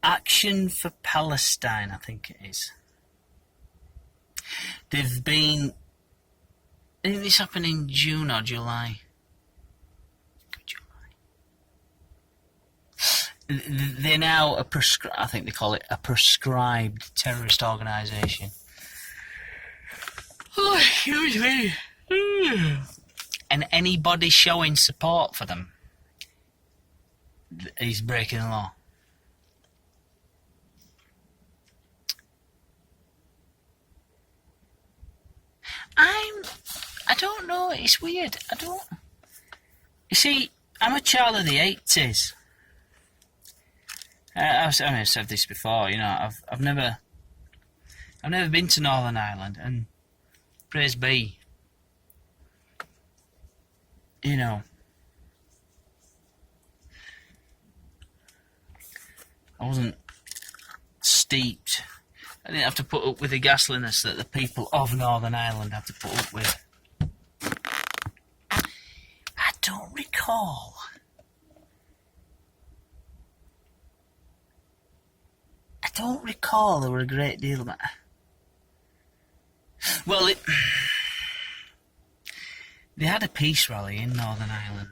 Action for Palestine, I think it is. They've been... I think this happened in June or July. They're now I think they call it a prescribed terrorist organisation. Oh, excuse me. And anybody showing support for them is breaking the law. I don't know, it's weird. You see, I'm a child of the 80s. I've said this before, you know, I've never been to Northern Ireland, and praise be, you know, I wasn't steeped. I didn't have to put up with the ghastliness that the people of Northern Ireland have to put up with. I don't recall. There were a great deal of that. Well, they had a peace rally in Northern Ireland,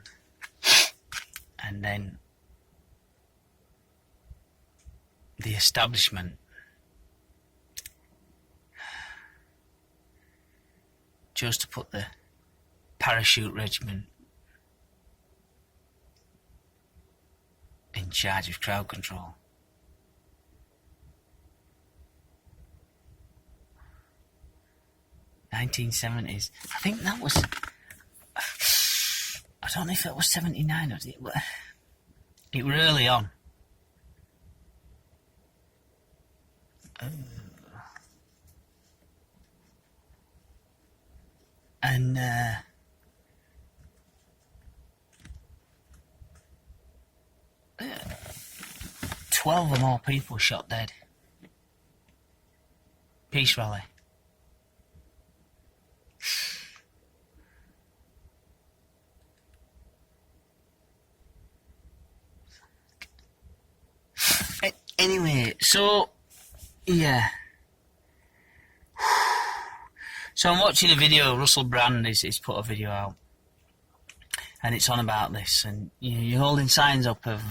and then the establishment chose to put the parachute regiment in charge of crowd control. 1970s. I think that was... I don't know if it was 79 or it were early on. And 12 or more people shot dead. Peace rally. Anyway, so, yeah. So I'm watching a video, Russell Brand is put a video out, and it's on about this, and you're holding signs up of,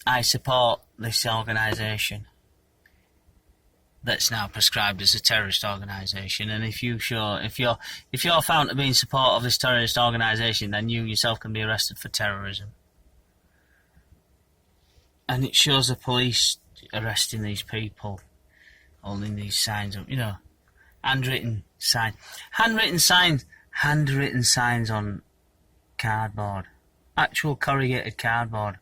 I support this organisation that's now prescribed as a terrorist organisation, and if you're found to be in support of this terrorist organisation, then you yourself can be arrested for terrorism. And it shows the police arresting these people, holding these signs up, handwritten signs on cardboard, actual corrugated cardboard,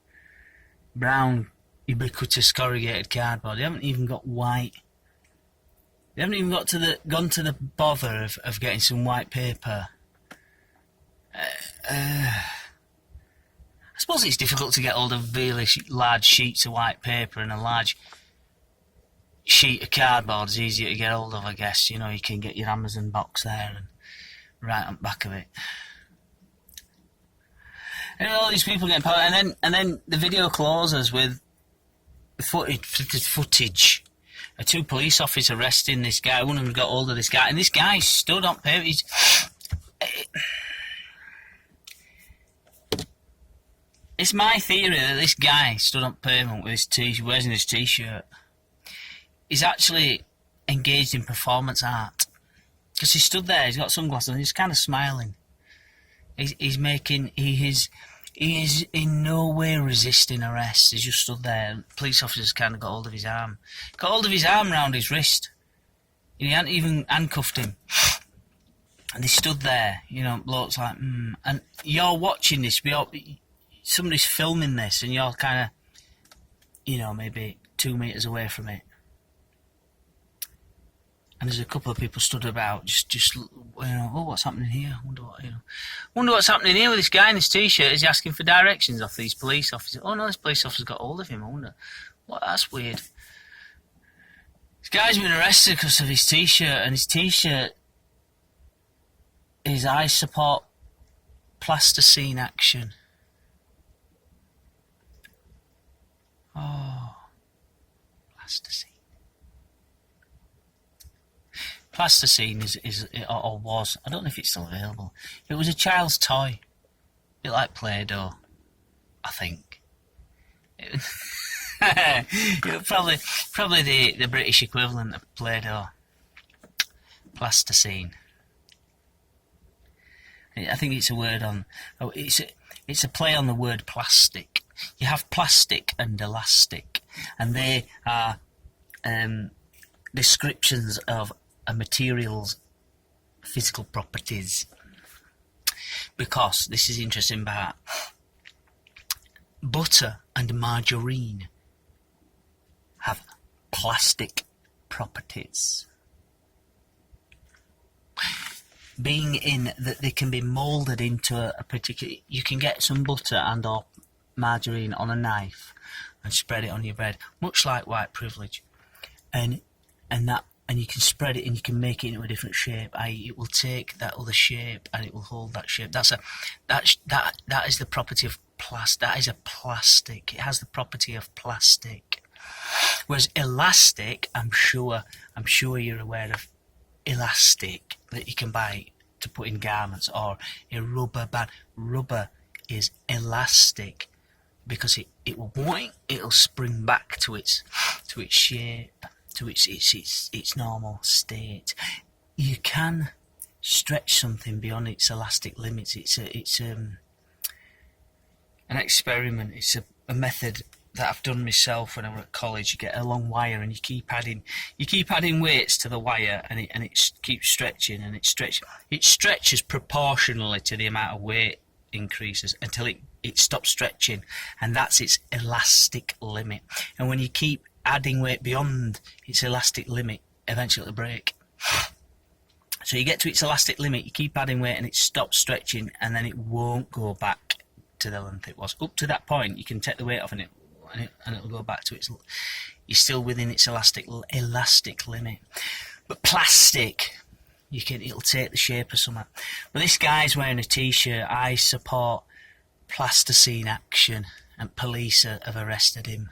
brown, ubiquitous corrugated cardboard. They haven't even got white. They haven't even gone to the bother of getting some white paper. I suppose it's difficult to get hold of really large sheets of white paper, and a large sheet of cardboard is easier to get hold of, I guess. You can get your Amazon box there and write on the back of it. And all these people getting power, and then the video closes with footage of two police officers arresting this guy. One of them got hold of this guy, and this guy stood on pavement. It's my theory that this guy stood on pavement with his wearing his t-shirt. He's actually engaged in performance art. Because he stood there, he's got sunglasses on, he's kind of smiling. He is in no way resisting arrest. He's just stood there. Police officers kind of got hold of his arm. Got hold of his arm round his wrist. He hadn't even handcuffed him. And they stood there, blokes like, And you're watching this, somebody's filming this, and you're kind of, maybe 2 meters away from it. And there's a couple of people stood about, just what's happening here? Wonder what's happening here with this guy in his t-shirt. Is he asking for directions off these police officers? Oh no, this police officer's got hold of him. I wonder. That's weird. This guy's been arrested because of his t-shirt, and his t-shirt is I support plasticine action. Oh. Plasticine. Plasticine is or was, I don't know if it's still available. It was a child's toy. A bit like Play-Doh, I think. It was probably the British equivalent of Play-Doh. Plasticine. I think it's a word on. Oh, it's a play on the word plastic. You have plastic and elastic, and they are descriptions of a material's physical properties. Because this is interesting about butter and margarine have plastic properties. Being in that they can be moulded into a particular... You can get some butter and or margarine on a knife and spread it on your bread, much like white privilege. And you can spread it and you can make it into a different shape. It will take that other shape and it will hold that shape. That is the property of plastic. That is a plastic. It has the property of plastic. Whereas elastic, I'm sure you're aware of elastic that you can buy to put in garments, or a rubber band. Rubber is elastic because it'll spring back to its shape, to its normal state. You can stretch something beyond its elastic limits. It's an experiment. It's a method that I've done myself when I was at college. You get a long wire and you keep adding weights to the wire, and it keeps stretching and it stretches proportionally to the amount of weight increases until it stops stretching, and that's its elastic limit. And when you keep adding weight beyond its elastic limit, eventually it'll break. So you get to its elastic limit, you keep adding weight and it stops stretching, and then it won't go back to the length it was. Up to that point you can take the weight off and it'll go back to its... You're still within its elastic limit. But plastic, it'll take the shape of something. But this guy's wearing a t-shirt, "I support plasticine action," and police have arrested him.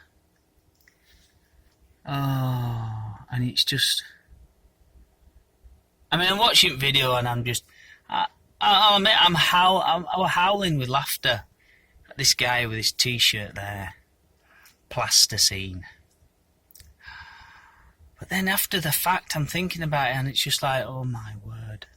Oh, and it's just... I mean, I'm watching the video and I'm just... I'll admit, I'm howling with laughter at this guy with his t-shirt there. Plasticine. But then after the fact, I'm thinking about it and it's just like, oh my word.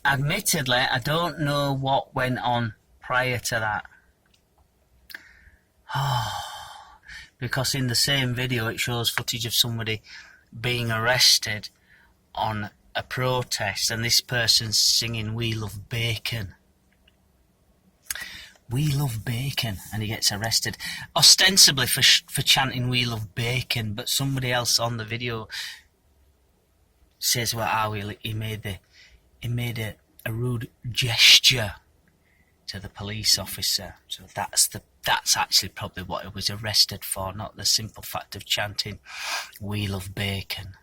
Admittedly, I don't know what went on prior to that. Because in the same video it shows footage of somebody being arrested on a protest, and this person's singing "We Love Bacon." We love bacon, and he gets arrested ostensibly for chanting "We love bacon," but somebody else on the video says, well, he made a rude gesture to the police officer. So that's actually probably what he was arrested for, not the simple fact of chanting "We love bacon."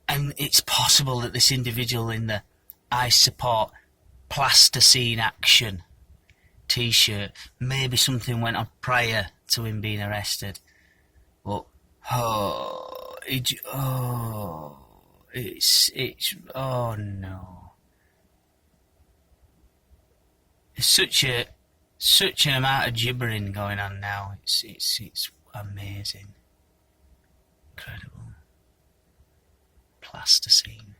And it's possible that this individual in the "I support plasticine action" t-shirt, maybe something went on prior to him being arrested, but it's oh no, there's such an amount of gibbering going on now. It's amazing, incredible. Plasticine.